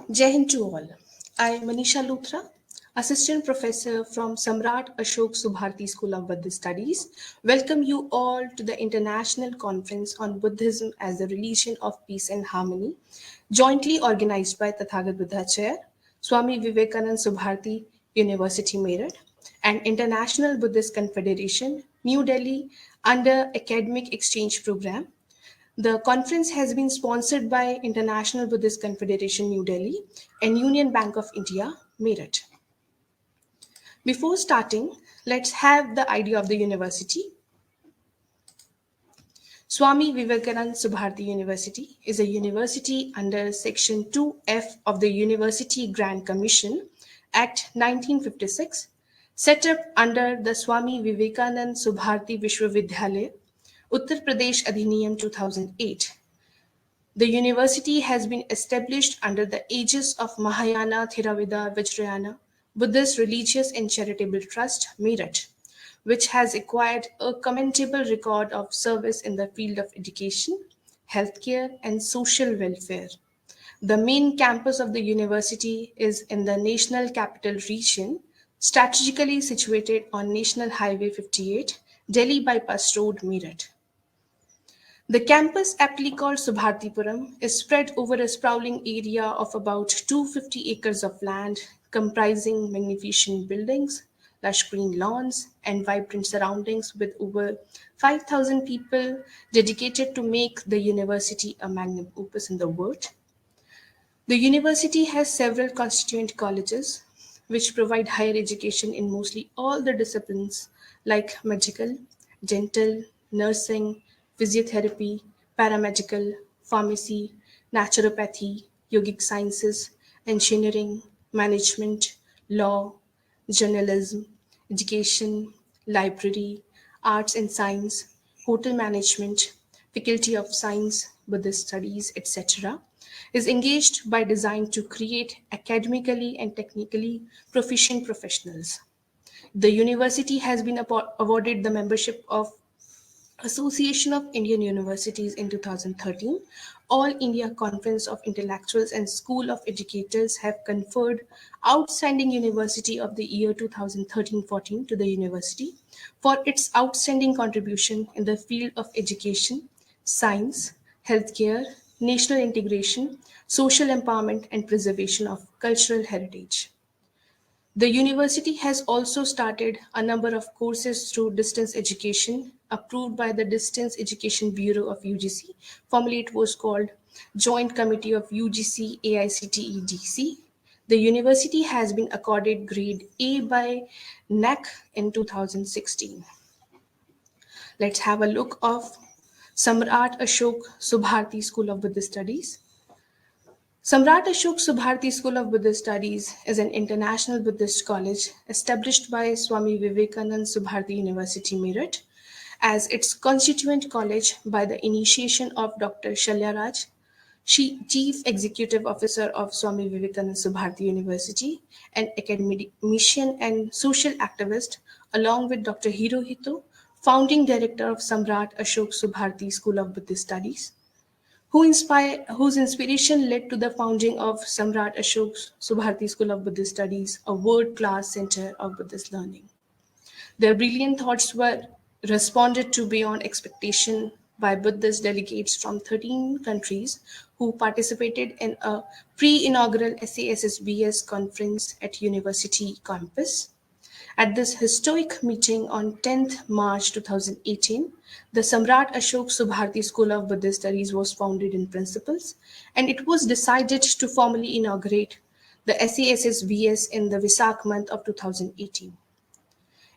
Jai Hind to all. I am Manisha Luthra, Assistant Professor from Samrat Ashok Subharti School of Buddhist Studies. Welcome you all to the International Conference on Buddhism as the Religion of Peace and Harmony, jointly organized by Tathagat Buddha Chair, Swami Vivakanand Subharti University Meerut, and International Buddhist Confederation, New Delhi, under Academic Exchange Program. The conference has been sponsored by International Buddhist Confederation New Delhi and Union Bank of India, Meerut. Before starting, let's have the idea of the university. Swami Vivakanand Subharti University is a university under Section 2F of the University Grant Commission Act 1956, set up under the Swami Vivakanand Subharti Vishwavidyalaya, Uttar Pradesh Adhiniyam 2008. The university has been established under the aegis of Mahayana Theravada Vajrayana Buddhist Religious and Charitable Trust, Meerut, which has acquired a commendable record of service in the field of education, healthcare, and social welfare. The main campus of the university is in the National Capital Region, strategically situated on National Highway 58, Delhi Bypass Road, Meerut. The campus, aptly called Subhartipuram, is spread over a sprawling area of about 250 acres of land, comprising magnificent buildings, lush green lawns, and vibrant surroundings with over 5,000 people dedicated to make the university a magnum opus in the world. The university has several constituent colleges, which provide higher education in mostly all the disciplines like medical, dental, nursing, physiotherapy, paramedical, pharmacy, naturopathy, yogic sciences, engineering, management, law, journalism, education, library, arts and science, hotel management, faculty of science, Buddhist studies, etc., is engaged by design to create academically and technically proficient professionals. The university has been awarded the membership of Association of Indian Universities in 2013, All India Conference of Intellectuals and School of Educators have conferred Outstanding University of the Year 2013-14 to the university for its outstanding contribution in the field of education, science, healthcare, national integration, social empowerment, and preservation of cultural heritage. The university has also started a number of courses through distance education approved by the Distance Education Bureau of UGC. Formerly, it was called Joint Committee of UGC AICTE DC. The university has been accorded grade A by NAC in 2016. Let's have a look of Samrat Ashok Subharti School of Buddhist Studies. Samrat Ashok Subharti School of Buddhist Studies is an international Buddhist college established by Swami Vivakanand Subharti University, Meerut, as its constituent college by the initiation of Dr. Shalyaraj, Chief Executive Officer of Swami Vivakanand Subharti University, an academician and social activist, along with Dr. Hirohito, founding director of Samrat Ashok Subharti School of Buddhist Studies, whose inspiration led to the founding of Samrat Ashok Subharti School of Buddhist Studies, a world-class center of Buddhist learning. Their brilliant thoughts were responded to beyond expectation by Buddhist delegates from 13 countries who participated in a pre-inaugural SASSBS conference at university campus. At this historic meeting on 10th March 2018, the Samrat Ashok Subharti School of Buddhist Studies was founded in principles, and it was decided to formally inaugurate the SASSBS in the Visak month of 2018.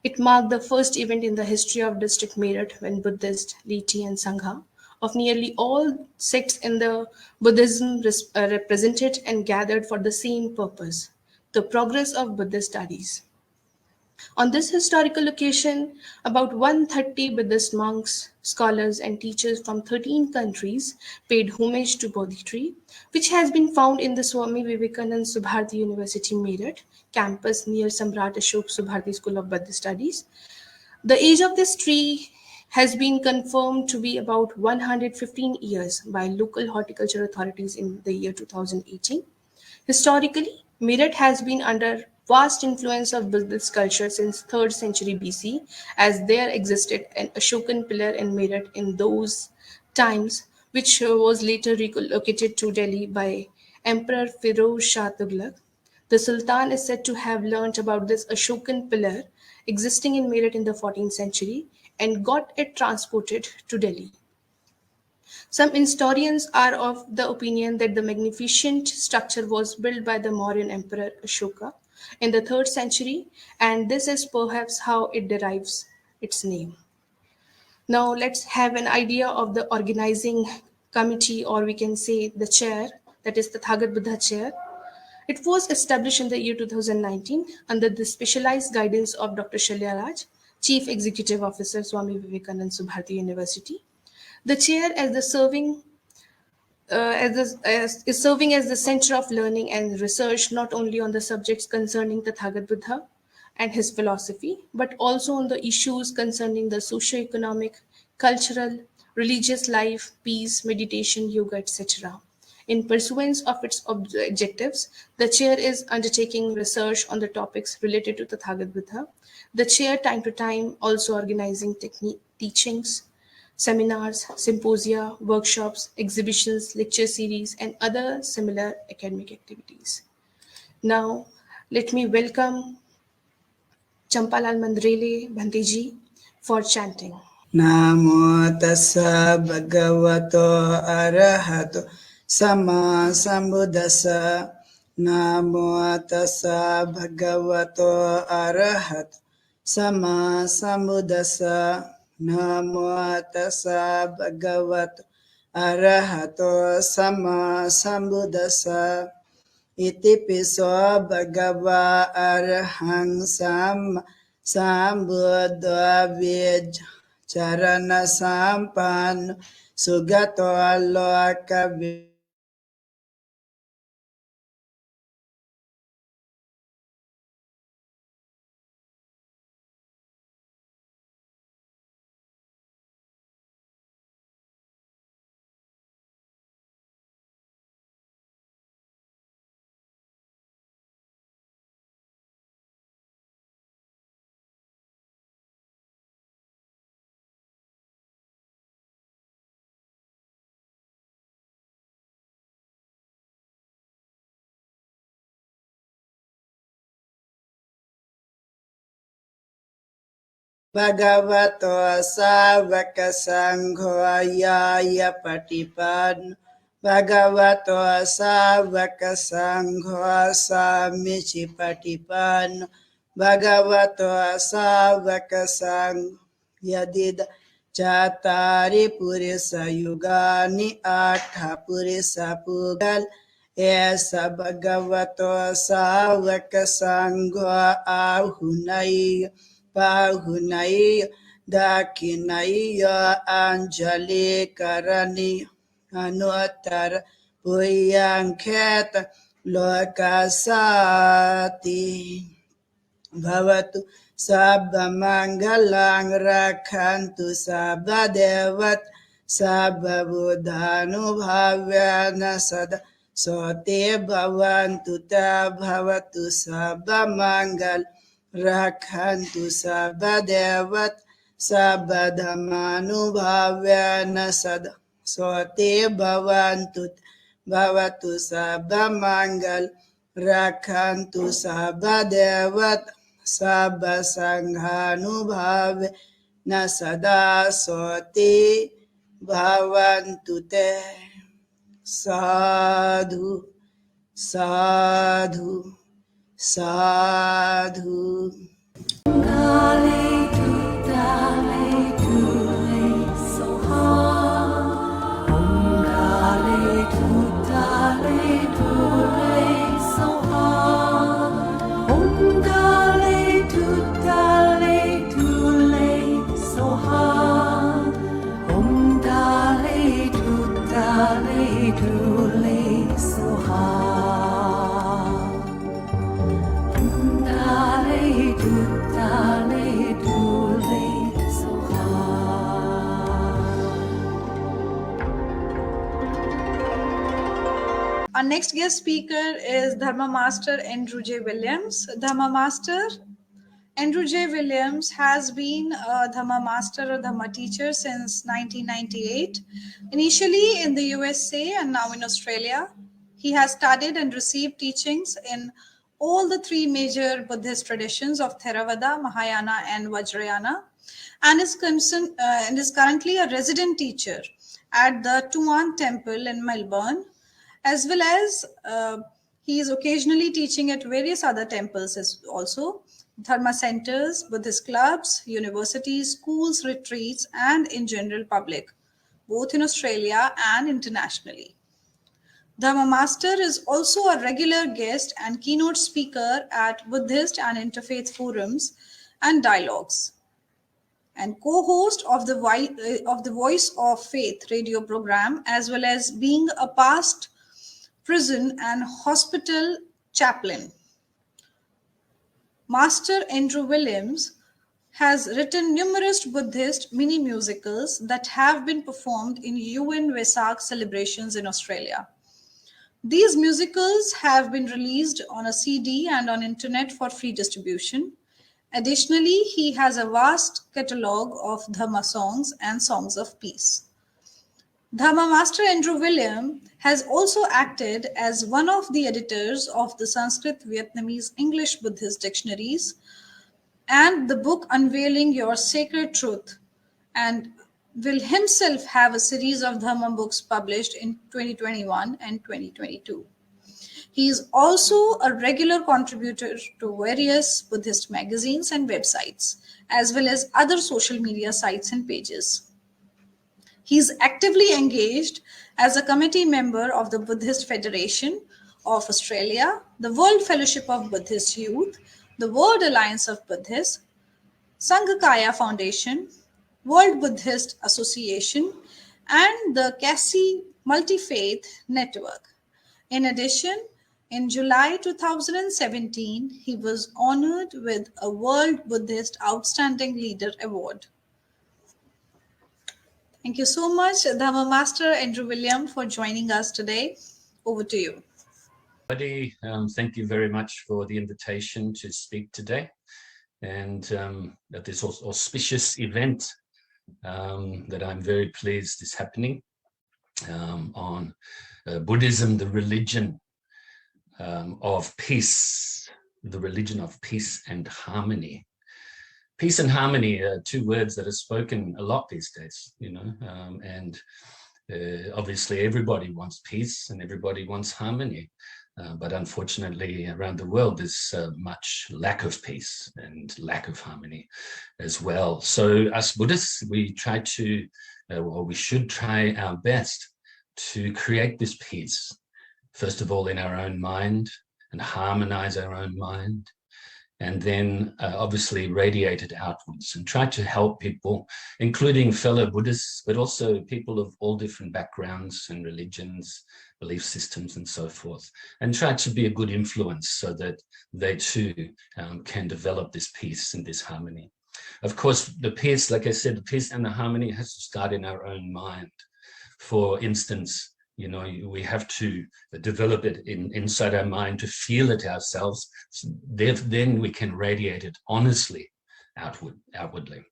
It marked the first event in the history of District Meerut when Buddhist, laity, and Sangha of nearly all sects in the Buddhism represented and gathered for the same purpose, the progress of Buddhist studies. On this historical occasion, about 130 Buddhist monks, scholars, and teachers from 13 countries paid homage to Bodhi tree, which has been found in the Swami Vivakanand Subharti University, Meerut campus near Samrat Ashok Subharti School of Buddhist Studies. The age of this tree has been confirmed to be about 115 years by local horticulture authorities in the year 2018. Historically, Meerut has been under vast influence of Buddhist culture since 3rd century BC, as there existed an Ashokan pillar in Meerut in those times, which was later relocated to Delhi by Emperor Firoz Shah Tughlaq. The Sultan is said to have learnt about this Ashokan pillar existing in Meerut in the 14th century and got it transported to Delhi. Some historians are of the opinion that the magnificent structure was built by the Mauryan Emperor Ashoka in the 3rd century, and this is perhaps how it derives its name. Now, let's have an idea of the organizing committee, or we can say the chair, that is the Tathagat Buddha Chair. It was established in the year 2019 under the specialized guidance of Dr. Shalya Raj, Chief Executive Officer, Swami Vivakanand Subharti University. The chair is serving as the center of learning and research not only on the subjects concerning the Tathagat Buddha and his philosophy, but also on the issues concerning the socio-economic, cultural, religious life, peace, meditation, yoga, etc. In pursuance of its objectives, the chair is undertaking research on the topics related to Tathagat Buddha. The chair, time to time, also organizing teachings, seminars, symposia, workshops, exhibitions, lecture series, and other similar academic activities. Now, let me welcome Champalal Mandrele Bhanteji for chanting. Namo tassa bhagavato arahato sama sambuddhassa. Namo tassa bhagavato arahato sama sambuddhassa. Namo tassa bhagavato arahato sama sambuddhassa. Iti piso bhagava arahang sambuddha vij charana sampan sugato loka Bhagavato Savaka Sangho Yaya Patipan Bhagavato Savaka Sangho Samichi Patipan Bhagavato Savaka Sangho Yadida Chatari Purisa Yugani Atha Purisa Pugal Esa Bhagavato Savaka Sangho Ahunai Pahunai Dakinaya Anjali Karani Anuttara Puyanketa Lokasati Bhavatu Sabba Mangalang Rakhantu Sabba Devat Sabba Buddhanu Bhavyana Sada Sote Bhavantu Ta Bhavatu Sabba Mangal Rakhantu Sabba Devat Sabba Dhammanu Bhavyana Sada Sote Bhavatu Sabba Mangal Rakhantu Sabba Devat Sabba Sanghanubhave na sada soti bhavantu te. Sadhu, sadhu, sadhu. Dale, Our next guest speaker is Dharma Master Andrew J. Williams. Dharma Master Andrew J. Williams has been a Dhamma Master or Dhamma teacher since 1998, initially in the USA and now in Australia. He has studied and received teachings in all the three major Buddhist traditions of Theravada, Mahayana, and Vajrayana, and is currently a resident teacher at the Tuan Temple in Melbourne, as well as he is occasionally teaching at various other temples as also, dharma centers, Buddhist clubs, universities, schools, retreats, and in general public, both in Australia and internationally. Dharma Master is also a regular guest and keynote speaker at Buddhist and interfaith forums and dialogues, and co-host of the Voice of Faith radio program, as well as being a past prison and hospital chaplain. Master Andrew Williams has written numerous Buddhist mini musicals that have been performed in UN Vesak celebrations in Australia. These musicals have been released on a CD and on internet for free distribution. Additionally, he has a vast catalogue of Dhamma songs and songs of peace. Dhamma Master Andrew William has also acted as one of the editors of the Sanskrit, Vietnamese, English Buddhist dictionaries and the book Unveiling Your Sacred Truth, and will himself have a series of Dhamma books published in 2021 and 2022. He is also a regular contributor to various Buddhist magazines and websites, as well as other social media sites and pages. He is actively engaged as a committee member of the Buddhist Federation of Australia, the World Fellowship of Buddhist Youth, the World Alliance of Buddhists, Sanghakaya Foundation, World Buddhist Association, and the Cassie Multi-Faith Network. In addition, in July 2017, he was honored with a World Buddhist Outstanding Leader Award. Thank you so much, Dhamma Master Andrew William, for joining us today. Over to you. Thank you very much for the invitation to speak today, and at this auspicious event that I'm very pleased is happening on Buddhism, the religion of peace, the religion of peace and harmony. Peace and harmony are two words that are spoken a lot these days, and obviously everybody wants peace and everybody wants harmony. But unfortunately, around the world, there's much lack of peace and lack of harmony as well. So us Buddhists, we try to, or we should try our best to create this peace, first of all, in our own mind, and harmonize our own mind, and then obviously radiate it outwards and try to help people, including fellow Buddhists, but also people of all different backgrounds and religions, belief systems, and so forth, and try to be a good influence so that they too can develop this peace and this harmony. Of course, the peace, like I said, the peace and the harmony has to start in our own mind. For instance, we have to develop it inside our mind to feel it ourselves. Then we can radiate it honestly outwardly.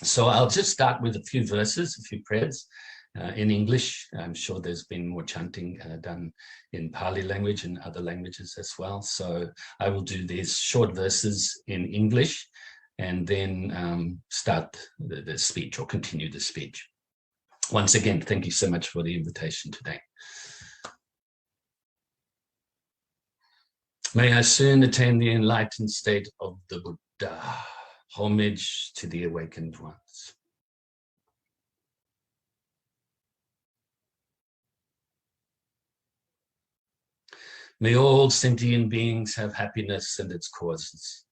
So I'll just start with a few verses, a few prayers in English. I'm sure there's been more chanting done in Pali language and other languages as well. So I will do these short verses in English and then start the speech or continue the speech. Once again, thank you so much for the invitation today. May I soon attain the enlightened state of the Buddha. Homage to the awakened ones. May all sentient beings have happiness and its causes.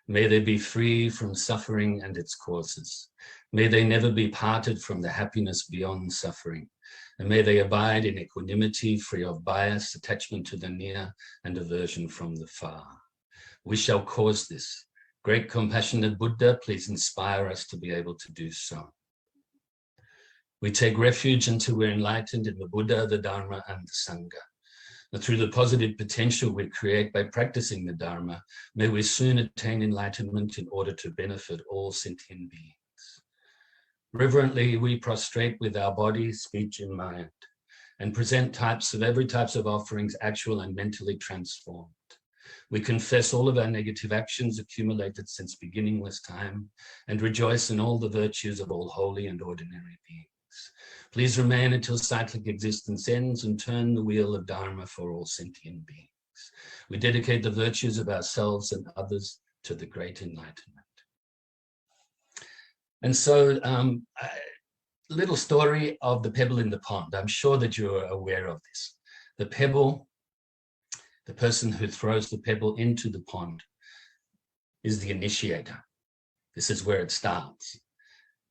May they be free from suffering and its causes. May they never be parted from the happiness beyond suffering. And may they abide in equanimity, free of bias, attachment to the near, and aversion from the far. We shall cause this. Great compassionate Buddha, please inspire us to be able to do so. We take refuge until we're enlightened in the Buddha, the Dharma, and the Sangha. Through the positive potential we create by practicing the Dharma, may we soon attain enlightenment in order to benefit all sentient beings. Reverently, we prostrate with our body, speech, and mind, and present every types of offerings, actual and mentally transformed. We confess all of our negative actions accumulated since beginningless time, and rejoice in all the virtues of all holy and ordinary beings. Please remain until cyclic existence ends and turn the wheel of Dharma for all sentient beings. We dedicate the virtues of ourselves and others to the great enlightenment. And so, a little story of the pebble in the pond. I'm sure that you're aware of this. The pebble, the person who throws the pebble into the pond, is the initiator. This is where it starts.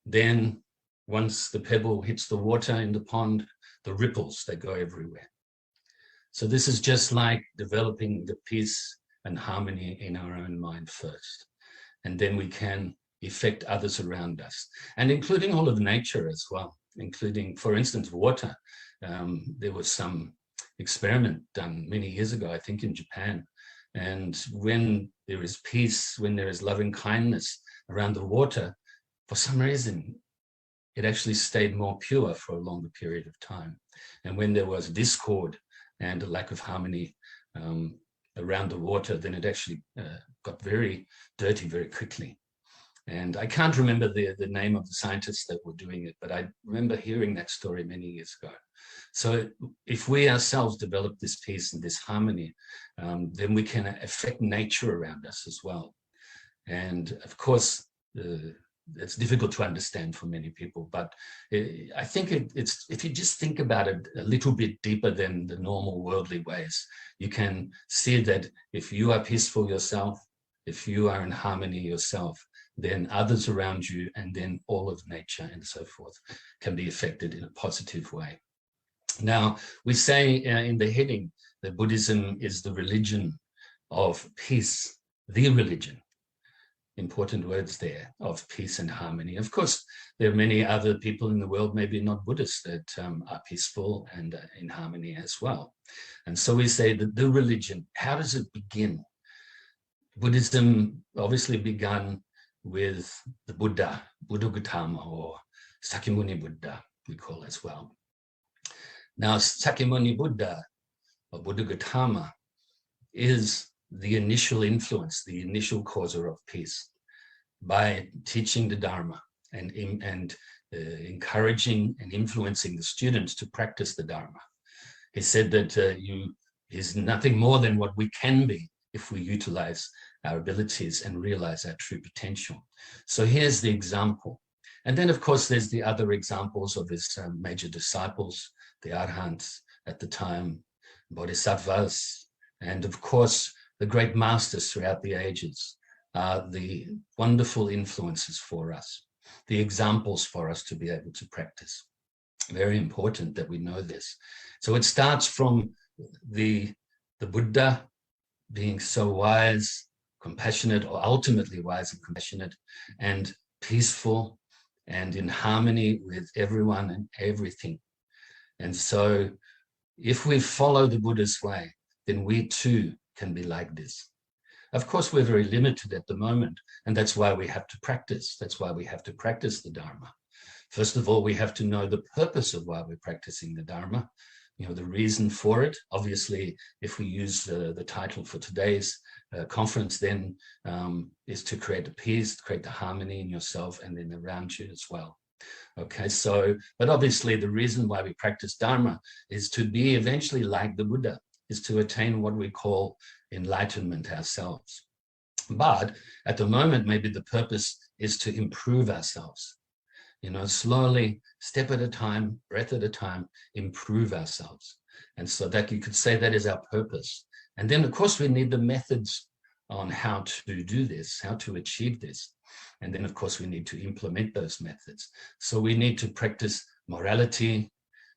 Then, once the pebble hits the water in the pond, the ripples, they go everywhere. So this is just like developing the peace and harmony in our own mind first. And then we can affect others around us, and including all of nature as well, including, for instance, water. There was some experiment done many years ago, I think in Japan. And when there is peace, when there is loving kindness around the water, for some reason, it actually stayed more pure for a longer period of time. And when there was discord and a lack of harmony around the water, then it actually got very dirty very quickly. And I can't remember the name of the scientists that were doing it, but I remember hearing that story many years ago. So if we ourselves develop this peace and this harmony, then we can affect nature around us as well. And of course, it's difficult to understand for many people, but I think it's if you just think about it a little bit deeper than the normal worldly ways, you can see that if you are peaceful yourself, if you are in harmony yourself, then others around you and then all of nature and so forth can be affected in a positive way. Now, we say in the heading that Buddhism is the religion of peace, the religion. Important words there, of peace and harmony. Of course, there are many other people in the world, maybe not Buddhists, that are peaceful and in harmony as well. And so we say that the religion, how does it begin? Buddhism obviously began with the Buddha, Buddha Gautama, or Sakyamuni Buddha, we call as well. Now, Sakyamuni Buddha, or Buddha Gautama, is the initial influence, the initial causer of peace, by teaching the Dharma and encouraging and influencing the students to practice the Dharma. He said that is nothing more than what we can be if we utilize our abilities and realize our true potential. So here's the example. And then, of course, there's the other examples of his major disciples, the Arhants at the time, Bodhisattvas, and of course, the great masters throughout the ages are the wonderful influences for us, the examples for us to be able to practice. Very important that we know this. So it starts from the Buddha being so wise, compassionate, or ultimately wise and compassionate, and peaceful, and in harmony with everyone and everything. And so if we follow the Buddha's way, then we too can be like this. Of course, we're very limited at the moment, and that's why we have to practice. That's why we have to practice the Dharma. First of all, we have to know the purpose of why we're practicing the Dharma, the reason for it. Obviously, if we use the title for today's conference, then is to create the peace, to create the harmony in yourself and then around you as well. Okay, so, but obviously the reason why we practice Dharma is to be eventually like the Buddha, is to attain what we call enlightenment ourselves. But at the moment, maybe the purpose is to improve ourselves. Slowly, step at a time, breath at a time, improve ourselves. And so that you could say that is our purpose. And then, of course, we need the methods on how to do this, how to achieve this. And then, of course, we need to implement those methods. So we need to practice morality.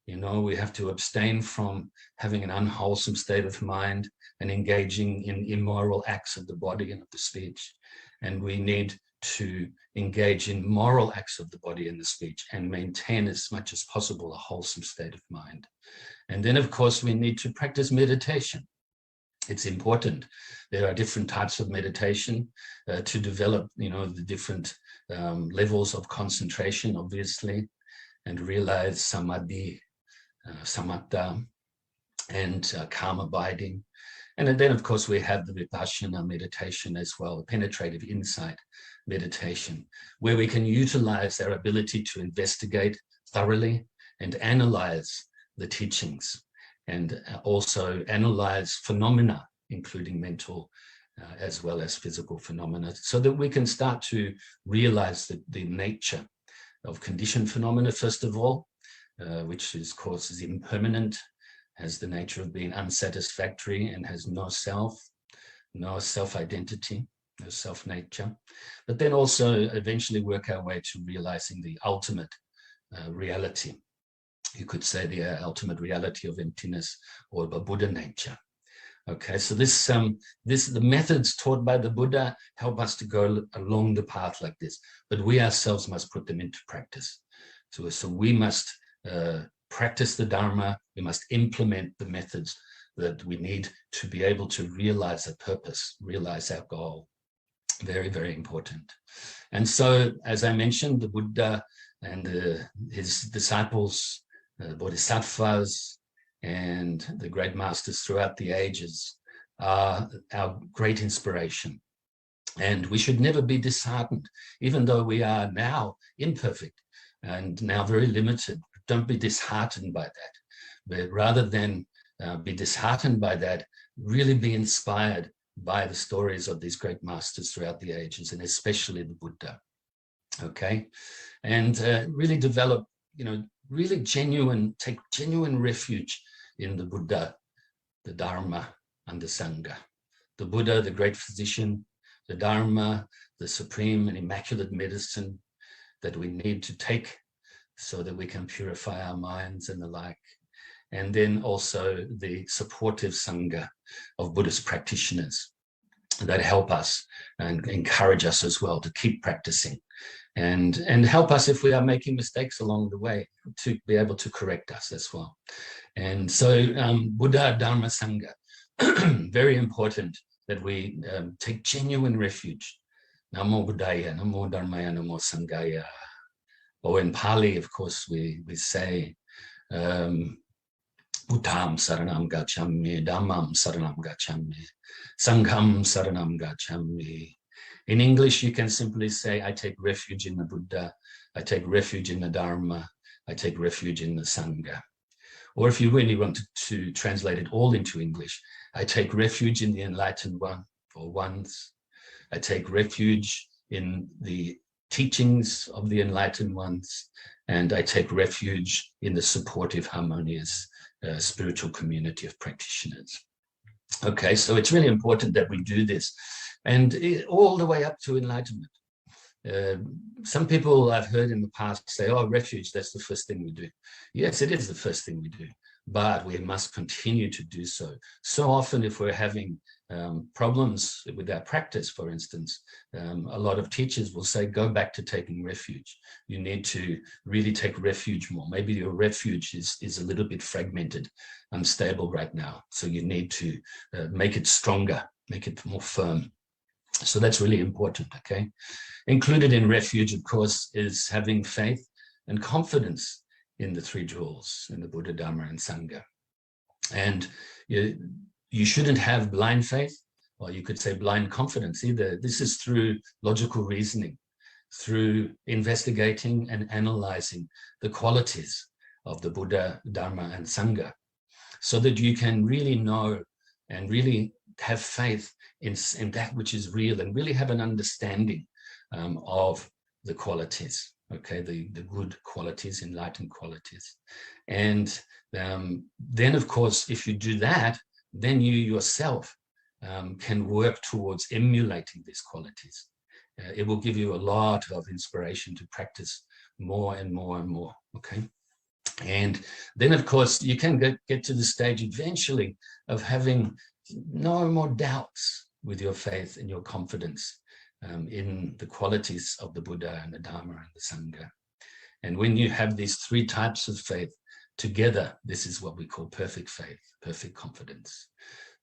We have to abstain from having an unwholesome state of mind and engaging in immoral acts of the body and of the speech. And we need to engage in moral acts of the body and the speech and maintain as much as possible a wholesome state of mind. And then, of course, we need to practice meditation. It's important. There are different types of meditation to develop, the different levels of concentration, obviously, and realize samadhi, samatha, and calm abiding. And then, of course, we have the vipassana meditation as well, penetrative insight meditation, where we can utilize our ability to investigate thoroughly and analyze the teachings, and also analyze phenomena, including mental as well as physical phenomena, so that we can start to realize the nature of conditioned phenomena, first of all, which is, of course, is impermanent, has the nature of being unsatisfactory, and has no self-identity, no self-nature. But then also eventually work our way to realizing the ultimate reality. You could say the ultimate reality of emptiness, or the Buddha nature. Okay, so the methods taught by the Buddha help us to go along the path like this, but we ourselves must put them into practice. So we must practice the Dharma, we must implement the methods that we need to be able to realize a purpose, realize our goal. Very, very important. And so, as I mentioned, the Buddha and his disciples, bodhisattvas, and the great masters throughout the ages are our great inspiration. And we should never be disheartened, even though we are now imperfect and now very limited. Don't be disheartened by that, but rather than be disheartened by that, really be inspired by the stories of these great masters throughout the ages, and especially the Buddha. Okay, and really develop, really take genuine refuge in the Buddha, the Dharma, and the Sangha. The Buddha, the great physician, the Dharma, the supreme and immaculate medicine that we need to take so that we can purify our minds and the like. And then also the supportive Sangha of Buddhist practitioners that help us and encourage us as well to keep practicing, and help us if we are making mistakes along the way to be able to correct us as well. And so Buddha, Dharma, Sangha, very important that we take genuine refuge. Namo Buddhaya, Namo Dharmaya, Namo Sanghaya. Or in Pali, of course, we say Buddham Saranam Gacchami, Dhammam Saranam Gacchami, Sangham Saranam Gacchami. In English, you can simply say, I take refuge in the Buddha, I take refuge in the Dharma, I take refuge in the Sangha. Or if you really want to translate it all into English, I take refuge in the enlightened one or ones. I take refuge in the teachings of the enlightened ones, and I take refuge in the supportive, harmonious spiritual community of practitioners. Okay, so it's really important that we do this, and all the way up to enlightenment. Some people I've heard in the past say, oh, refuge, that's the first thing we do. Yes, it is the first thing we do, but we must continue to do so. So often if we're having problems with our practice, for instance, a lot of teachers will say, go back to taking refuge. You need to really take refuge more. Maybe your refuge is a little bit fragmented, unstable right now. So you need to make it stronger, make it more firm. So that's really important, okay? Included in refuge, of course, is having faith and confidence in the three jewels, in the Buddha, Dharma, and Sangha. And you shouldn't have blind faith, or you could say blind confidence either. This is through logical reasoning, through investigating and analyzing the qualities of the Buddha, Dharma, and Sangha, so that you can really know and really have faith in that which is real, and really have an understanding of the qualities, okay, the good qualities, enlightened qualities. And then, of course, if you do that, then you yourself can work towards emulating these qualities. It will give you a lot of inspiration to practice more and more and more, okay? And then, of course, you can get to the stage eventually of having no more doubts with your faith and your confidence. in the qualities of the Buddha and the Dharma and the Sangha. And when you have these three types of faith together, this is what we call perfect faith, perfect confidence.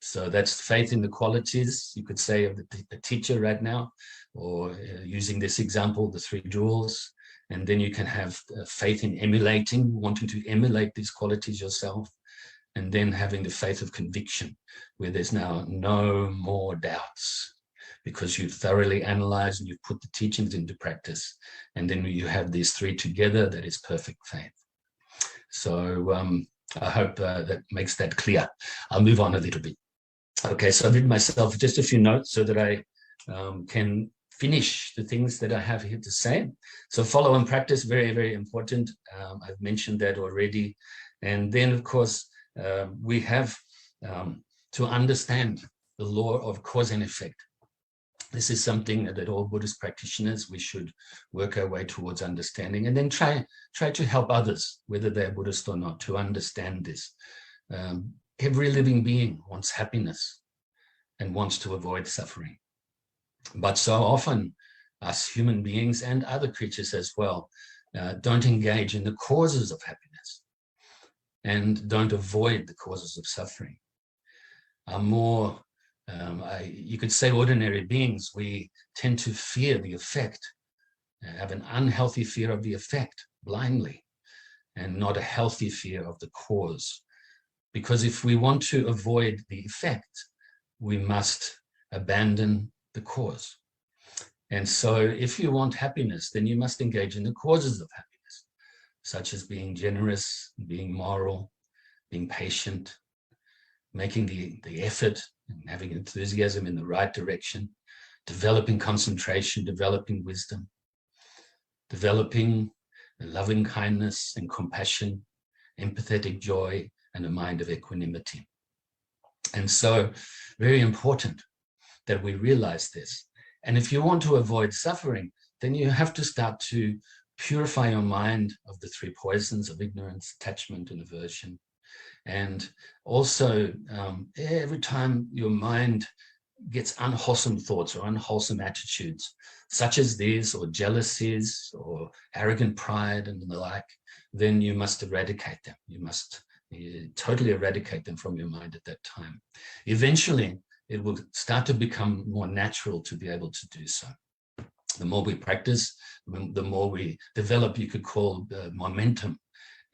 So that's faith in the qualities, you could say, of the teacher right now, or using this example, the three jewels. And then you can have faith in emulating, wanting to emulate these qualities yourself. And then having the faith of conviction, where there's now no more doubts, because you've thoroughly analyzed and you've put the teachings into practice. And then you have these three together, that is perfect faith. So I hope that makes that clear. I'll move on a little bit. Okay, so I've written myself just a few notes so that I can finish the things that I have here to say. So follow and practice, very, very important. I've mentioned that already. And then, of course, we have to understand the law of cause and effect. This is something that all Buddhist practitioners, we should work our way towards understanding, and then try to help others, whether they're Buddhist or not, to understand this. Every living being wants happiness and wants to avoid suffering. But so often, us human beings and other creatures as well, don't engage in the causes of happiness and don't avoid the causes of suffering. Are more, you could say, ordinary beings. We tend to fear the effect, have an unhealthy fear of the effect blindly, and not a healthy fear of the cause. Because if we want to avoid the effect, we must abandon the cause. And so if you want happiness, then you must engage in the causes of happiness, such as being generous, being moral, being patient, making the effort and having enthusiasm in the right direction, developing concentration, developing wisdom, developing loving kindness and compassion, empathetic joy, and a mind of equanimity. And so, very important that we realize this. And if you want to avoid suffering, then you have to start to purify your mind of the three poisons of ignorance, attachment, and aversion. And also, every time your mind gets unwholesome thoughts or unwholesome attitudes, such as these, or jealousies, or arrogant pride, and the like, then you must eradicate them. You must totally eradicate them from your mind at that time. Eventually, it will start to become more natural to be able to do so. The more we practice, the more we develop, you could call momentum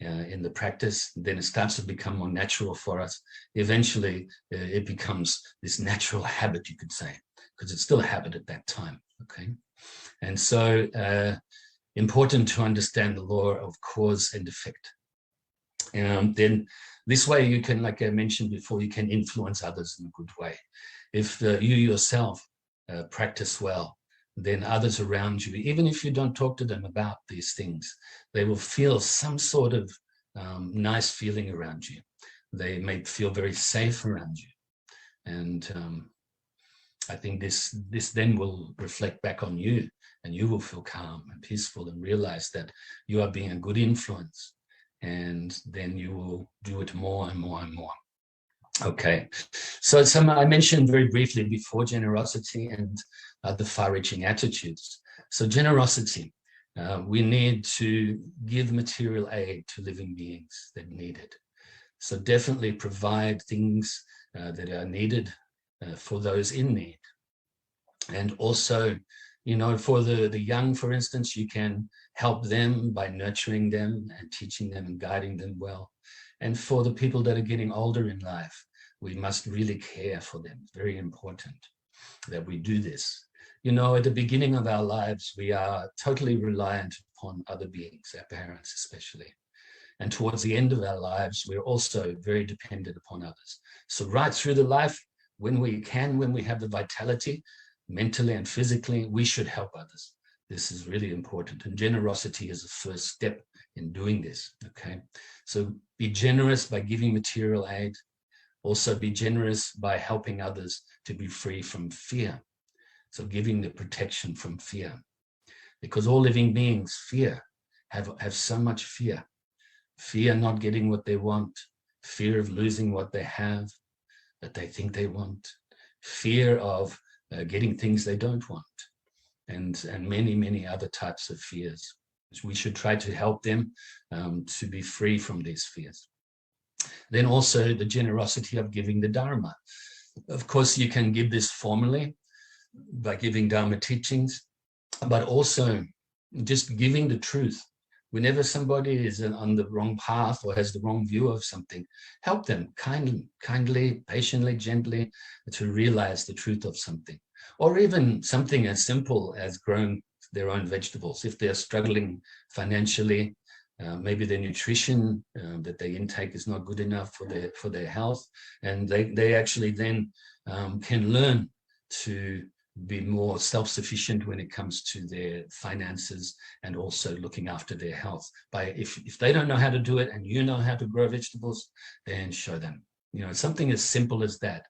in the practice, then it starts to become more natural for us. Eventually, it becomes this natural habit, you could say, because it's still a habit at that time, okay? And so, important to understand the law of cause and effect. Then this way you can, like I mentioned before, you can influence others in a good way. If you yourself practice well, then others around you, even if you don't talk to them about these things, they will feel some sort of nice feeling around you. They may feel very safe around you. And I think this then will reflect back on you, and you will feel calm and peaceful and realize that you are being a good influence. And then you will do it more and more and more. Okay, so I mentioned very briefly before generosity and the far-reaching attitudes. So generosity, we need to give material aid to living beings that need it. So definitely provide things that are needed for those in need. And also, you know, for the young, for instance, you can help them by nurturing them and teaching them and guiding them well. And for the people that are getting older in life, we must really care for them. It's very important that we do this. You know, at the beginning of our lives, we are totally reliant upon other beings, our parents especially. And towards the end of our lives, we're also very dependent upon others. So right through the life, when we have the vitality, mentally and physically, we should help others. This is really important. And generosity is the first step in doing this, okay? So be generous by giving material aid. Also be generous by helping others to be free from fear. So giving the protection from fear. Because all living beings have so much fear. Fear not getting what they want. Fear of losing what they have, that they think they want. Fear of getting things they don't want. and many, many other types of fears. We should try to help them to be free from these fears. Then also the generosity of giving the Dharma. Of course, you can give this formally by giving Dharma teachings, but also just giving the truth. Whenever somebody is on the wrong path or has the wrong view of something, help them kindly, patiently, gently to realize the truth of something. Or even something as simple as growing their own vegetables. If they're struggling financially, maybe their nutrition that they intake is not good enough for their health, and they actually then can learn to be more self-sufficient when it comes to their finances and also looking after their health. If they don't know how to do it and you know how to grow vegetables, then show them. Something as simple as that.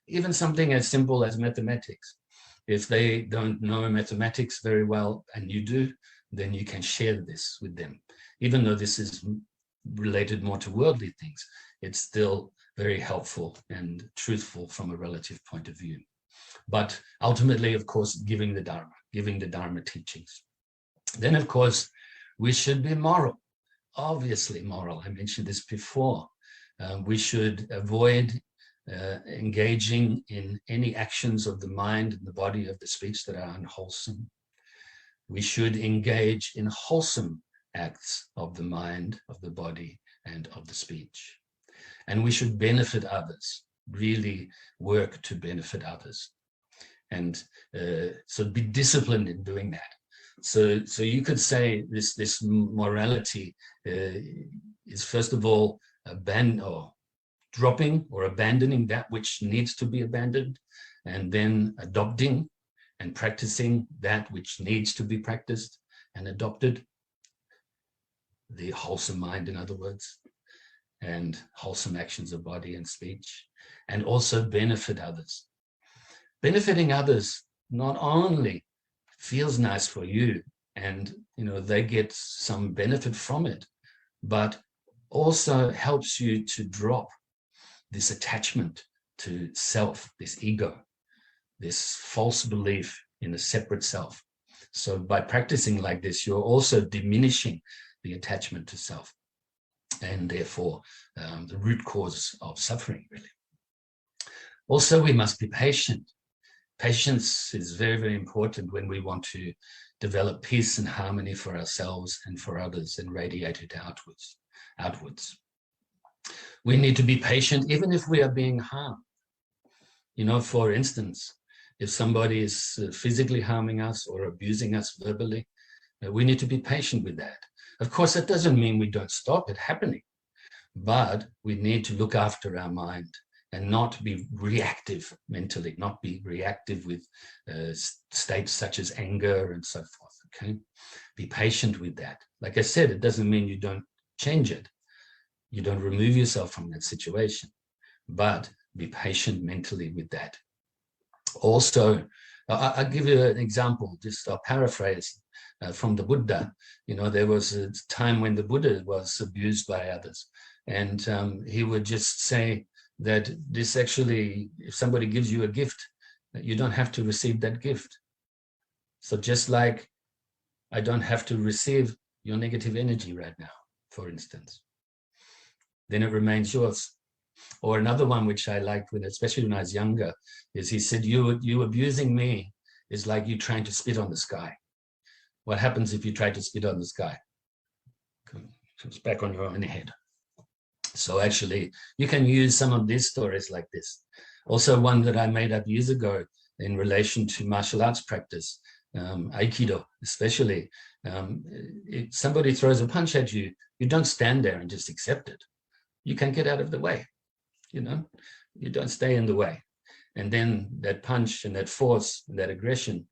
Even something as simple as mathematics. If they don't know mathematics very well and you do, then you can share this with them. Even though this is related more to worldly things, it's still very helpful and truthful from a relative point of view. But ultimately, of course, giving the Dharma teachings. Then, of course, we should be moral, obviously moral. I mentioned this before. We should avoid engaging in any actions of the mind and the body of the speech that are unwholesome. We should engage in wholesome acts of the mind, of the body, and of the speech. And we should benefit others, really work to benefit others. And so be disciplined in doing that. So you could say this morality is first of all dropping or abandoning that which needs to be abandoned, and then adopting and practicing that which needs to be practiced and adopted. The wholesome mind, in other words, and wholesome actions of body and speech, and also benefit others. Benefiting others not only feels nice for you and they get some benefit from it, but also helps you to drop this attachment to self, this ego, this false belief in a separate self. So by practicing like this, you're also diminishing the attachment to self, and therefore the root cause of suffering, really. Also, we must be patient. Patience is very, very important when we want to develop peace and harmony for ourselves and for others and radiate it outwards. We need to be patient even if we are being harmed. For instance, if somebody is physically harming us or abusing us verbally, we need to be patient with that. Of course, that doesn't mean we don't stop it happening, but we need to look after our mind and not be reactive mentally, not be reactive with states such as anger and so forth, okay? Be patient with that. Like I said, it doesn't mean you don't change it. You don't remove yourself from that situation, but be patient mentally with that. Also, I'll give you an example, I'll paraphrase from the Buddha. There was a time when the Buddha was abused by others, and he would just say that this actually, if somebody gives you a gift, you don't have to receive that gift. So just like I don't have to receive your negative energy right now, for instance, then it remains yours. Or another one which I liked, especially when I was younger, is he said, you abusing me is like you trying to spit on the sky. What happens if you try to spit on the sky? It comes back on your own head. So actually, you can use some of these stories like this. Also, one that I made up years ago in relation to martial arts practice, Aikido especially. If somebody throws a punch at you, you don't stand there and just accept it. You can get out of the way, you don't stay in the way. And then that punch and that force and that aggression,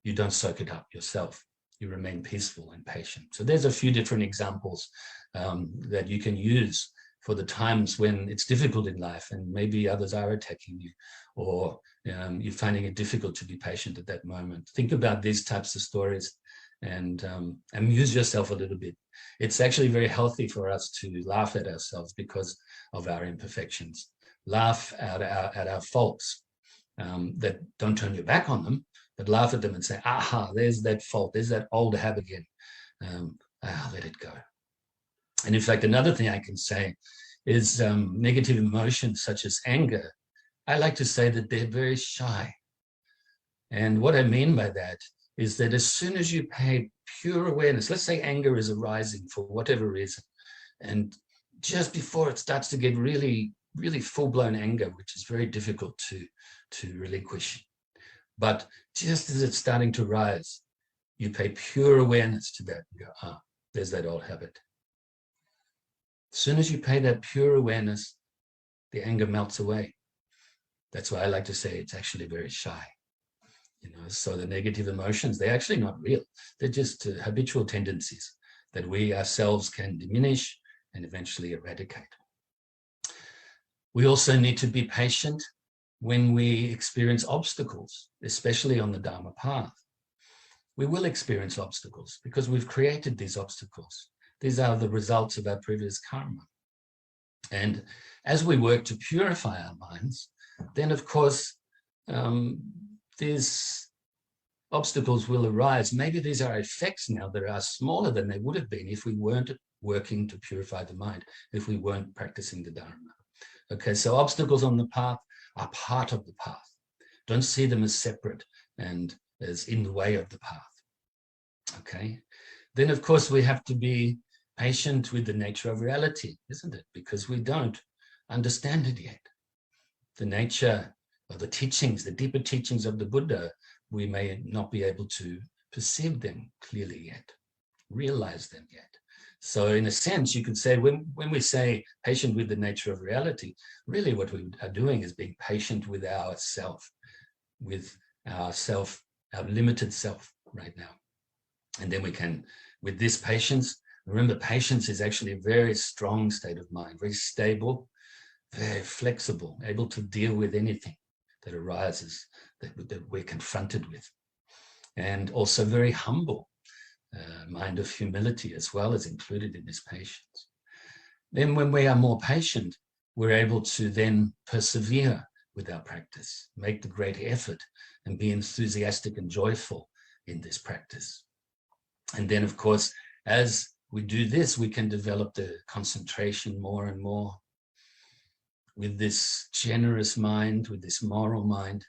you don't soak it up yourself. You remain peaceful and patient. So there's a few different examples that you can use for the times when it's difficult in life and maybe others are attacking you, or you're finding it difficult to be patient at that moment. Think about these types of stories and amuse yourself a little bit. It's actually very healthy for us to laugh at ourselves because of our imperfections. Laugh at our faults, that don't turn your back on them, but laugh at them and say, aha, there's that fault, there's that old habit again. Let it go. And in fact, another thing I can say is negative emotions such as anger. I like to say that they're very shy. And what I mean by that is that as soon as you pay pure awareness, let's say anger is arising for whatever reason, and just before it starts to get really, really full-blown anger, which is very difficult to relinquish. But just as it's starting to rise, you pay pure awareness to that and go, there's that old habit. As soon as you pay that pure awareness, the anger melts away. That's why I like to say it's actually very shy. So the negative emotions, they're actually not real. They're just habitual tendencies that we ourselves can diminish and eventually eradicate. We also need to be patient when we experience obstacles, especially on the Dharma path. We will experience obstacles because we've created these obstacles. These are the results of our previous karma. And as we work to purify our minds, then of course, these obstacles will arise. Maybe these are effects now that are smaller than they would have been if we weren't working to purify the mind, if we weren't practicing the Dharma. Okay, so obstacles on the path are part of the path. Don't see them as separate and as in the way of the path. Okay, then of course we have to be patient with the nature of reality, isn't it? Because we don't understand it yet. The nature of the teachings, the deeper teachings of the Buddha, we may not be able to perceive them clearly yet, realize them yet. So in a sense, you could say when we say patient with the nature of reality, really what we are doing is being patient with ourself, our limited self right now. And then we can, with this patience, remember patience is actually a very strong state of mind, very stable, very flexible, able to deal with anything that arises that we're confronted with. And also very humble, mind of humility as well is included in this patience. Then when we are more patient, we're able to then persevere with our practice, make the great effort and be enthusiastic and joyful in this practice. And then of course, as we do this, we can develop the concentration more and more with this generous mind, with this moral mind,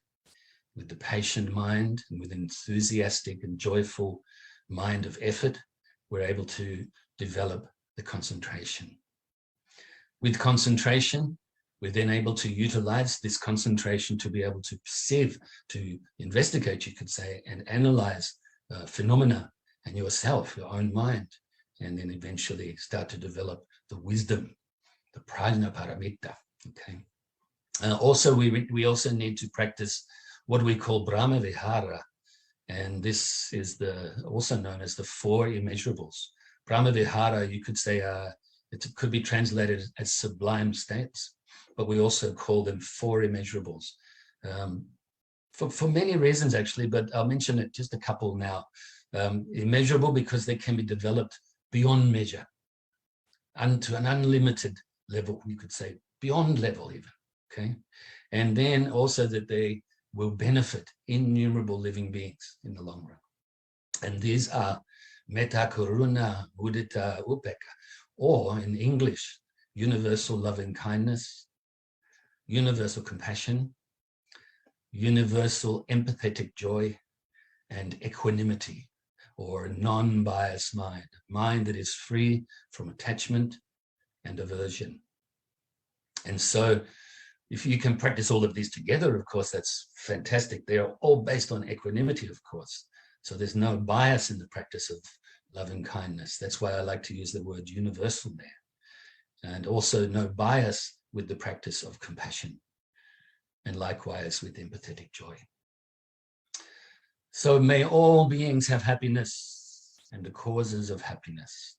with the patient mind, and with enthusiastic and joyful mind of effort, we're able to develop the concentration. With concentration, we're then able to utilize this concentration to be able to perceive, to investigate, you could say, and analyze phenomena and yourself, your own mind, and then eventually start to develop the wisdom, the prajna paramita. Okay. Also, we also need to practice what we call Brahma Vihara, and this is also known as the four immeasurables. Brahma Vihara, you could say, it could be translated as sublime states, but we also call them four immeasurables for many reasons actually, but I'll mention it just a couple now. Immeasurable because they can be developed beyond measure, and to an unlimited level, you could say, beyond level even, okay? And then also that they will benefit innumerable living beings in the long run. And these are metta, karuna, mudita, upekkha, or in English, universal loving kindness, universal compassion, universal empathetic joy, and equanimity, or a non-biased mind that is free from attachment and aversion. And so if you can practice all of these together, of course, that's fantastic. They are all based on equanimity, of course. So there's no bias in the practice of loving kindness. That's why I like to use the word universal there. And also no bias with the practice of compassion. And likewise with empathetic joy. So may all beings have happiness and the causes of happiness.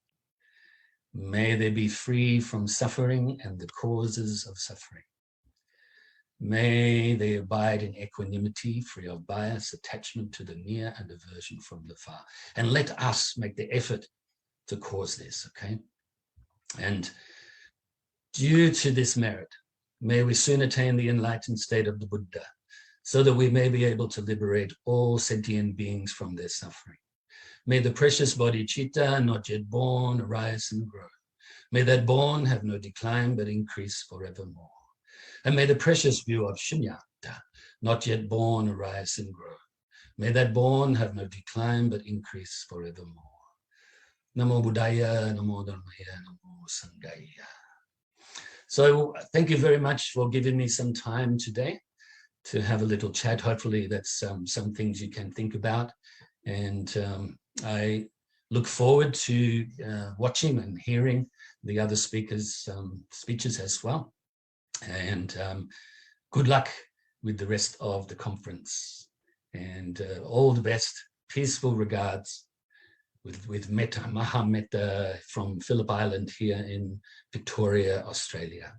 May they be free from suffering and the causes of suffering. May they abide in equanimity, free of bias, attachment to the near and aversion from the far. And let us make the effort to cause this, okay? And due to this merit, may we soon attain the enlightened state of the Buddha, so that we may be able to liberate all sentient beings from their suffering. May the precious bodhicitta, not yet born, arise and grow. May that born have no decline but increase forevermore. And may the precious view of shunyata, not yet born, arise and grow. May that born have no decline but increase forevermore. Namo Buddhaya, Namo Dharmaya, Namo Sanghaya. So thank you very much for giving me some time today to have a little chat. Hopefully that's some things you can think about. And I look forward to watching and hearing the other speakers' speeches as well. And good luck with the rest of the conference. And all the best. Peaceful regards with Metta, Maha Metta from Phillip Island here in Victoria, Australia.